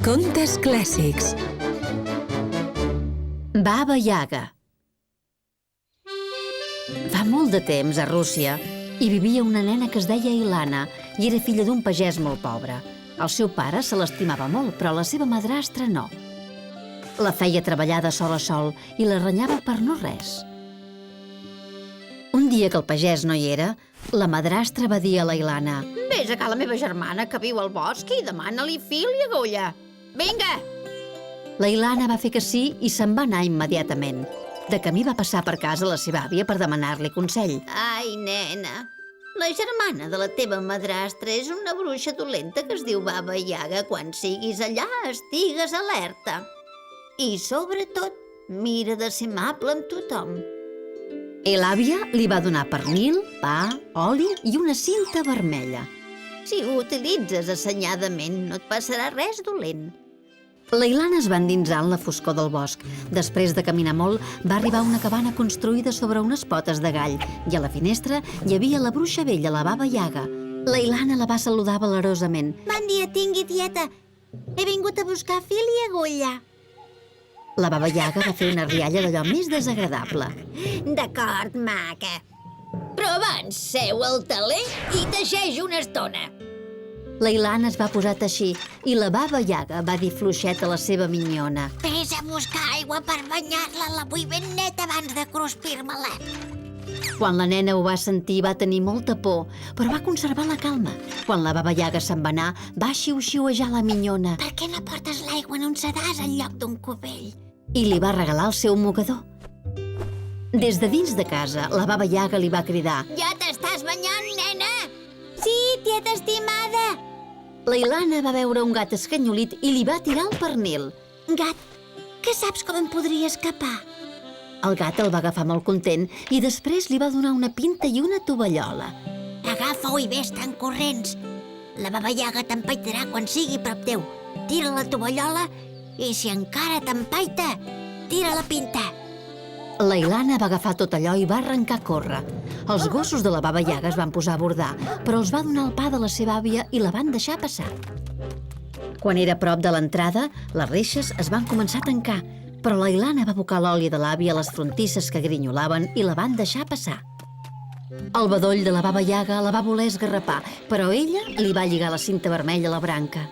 Contes clàssics. Baba Yaga. Fa molt de temps, a Rússia, hi vivia una nena que es deia Ilana i era filla d'un pagès molt pobre. El seu pare se l'estimava molt, però la seva madrastra no. La feia treballar de sol a sol i la renyava per no res. Un dia que el pagès no hi era, la madrastra va dir a la Ilana: Vés a ca la meva germana, que viu al bosc, i demana-li fil i agulla. Vinga! La Ilana va fer que sí i se'n va anar immediatament. De camí va passar per casa la seva àvia per demanar-li consell. Ai, nena, la germana de la teva madrastra és una bruixa dolenta que es diu Baba Yaga. Quan siguis allà, estigues alerta. I, sobretot, mira de ser amable amb tothom. I l'àvia li va donar pernil, pa, oli i una cinta vermella. Si ho utilitzes assenyadament, no et passarà res dolent. La Ilana es va endinsar en la foscor del bosc. Després de caminar molt, va arribar a una cabana construïda sobre unes potes de gall i a la finestra hi havia la bruixa vella, la Baba Yaga. La Ilana la va saludar valerosament. Bon dia, tingui, tieta. He vingut a buscar fil i agulla. La Baba Yaga va fer una rialla d'allò més desagradable. D'acord, maca. Però abans seu al teler i teixeix una estona. La Ilana es va posar a teixir i la Baba Yaga va dir fluixet a la seva minyona: Vés a buscar aigua per banyar-la, la vull ben neta abans de cruspir-me-la. Quan la nena ho va sentir va tenir molta por, però va conservar la calma. Quan la Baba Yaga se'n va anar, va xiu-xiuejar la minyona. Per què no portes l'aigua en un sedàs en lloc d'un cubell? I li va regalar el seu mocador. Des de dins de casa, la Baba Yaga li va cridar: Ja t'estàs banyant, nena? Sí, tieta estimada. La Ilana va veure un gat escanyolit i li va tirar el pernil. Gat, que saps com em podria escapar? El gat el va agafar molt content i després li va donar una pinta i una tovallola. Agafa-ho i vés tan corrents. La Baba Yaga t'empaitarà quan sigui prop teu. Tira la tovallola i si encara t'empaita, tira la pinta. La Ilana va agafar tot allò i va arrencar a córrer. Els gossos de la Baba Yaga es van posar a bordar, però els va donar el pa de la seva àvia i la van deixar passar. Quan era a prop de l'entrada, les reixes es van començar a tancar, però la Ilana va abocar l'oli de l'àvia a les frontisses que grinyolaven i la van deixar passar. El bedoll de la Baba Yaga la va voler esgarrapar, però ella li va lligar la cinta vermella a la branca.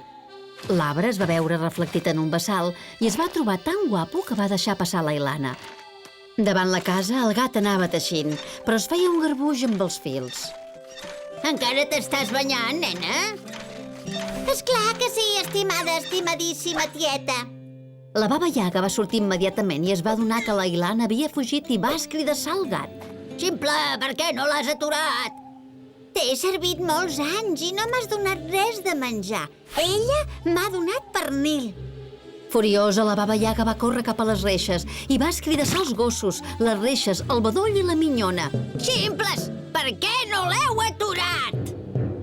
L'arbre es va veure reflectit en un bassal i es va trobar tan guapo que va deixar passar la Ilana. Davant la casa, el gat anava teixint, però es feia un garbuix amb els fils. Encara t'estàs banyant, nena? Esclar que sí, estimada, estimadíssima tieta. La Baba Yaga va sortir immediatament i es va adonar que la Ilana havia fugit i va escridassar el gat. Ximple, per què no l'has aturat? T'he servit molts anys i no m'has donat res de menjar. Ella m'ha donat pernil. Furiosa, la Baba Yaga va córrer cap a les reixes i va escridassar els gossos, les reixes, el bedoll i la minyona. Ximples, per què no l'heu aturat?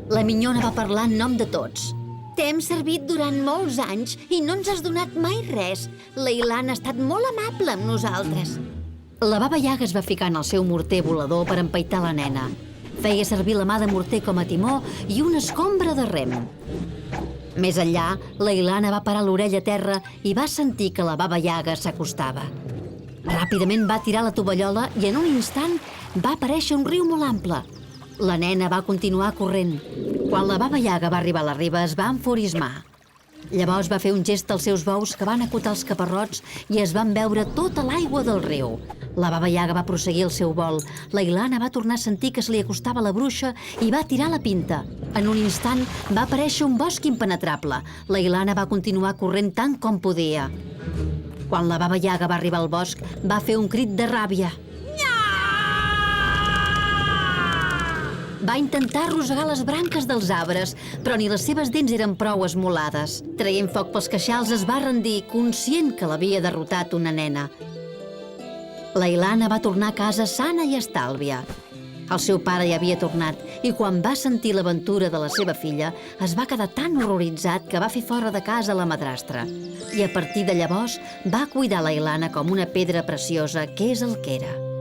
La minyona va parlar en nom de tots. T'hem servit durant molts anys i no ens has donat mai res. La Ilana ha estat molt amable amb nosaltres. La Baba Yaga es va ficar en el seu morter volador per empaitar la nena. Feia servir la mà de morter com a timó i una escombra de rem. Més enllà, la Ilana va parar l'orella a terra i va sentir que la Baba Yaga s'acostava. Ràpidament va tirar la tovallola i en un instant va aparèixer un riu molt ample. La nena va continuar corrent. Quan la Baba Yaga va arribar a la riba, es va enfurismar. Llavors va fer un gest als seus bous que van acotar els caparrots i es van beure tota l'aigua del riu. La Baba Yaga va prosseguir el seu vol. La Ilana va tornar a sentir que se li acostava la bruixa i va tirar la pinta. En un instant va aparèixer un bosc impenetrable. La Ilana va continuar corrent tant com podia. Quan la Baba Yaga va arribar al bosc, va fer un crit de ràbia. Va intentar arrossegar les branques dels arbres, però ni les seves dents eren prou esmolades. Traient foc pels queixals, es va rendir, conscient que l'havia derrotat una nena. La Ilana va tornar a casa sana i estàlvia. El seu pare ja havia tornat i quan va sentir l'aventura de la seva filla es va quedar tan horroritzat que va fer fora de casa la madrastra. I a partir de llavors va cuidar la Ilana com una pedra preciosa, que és el que era.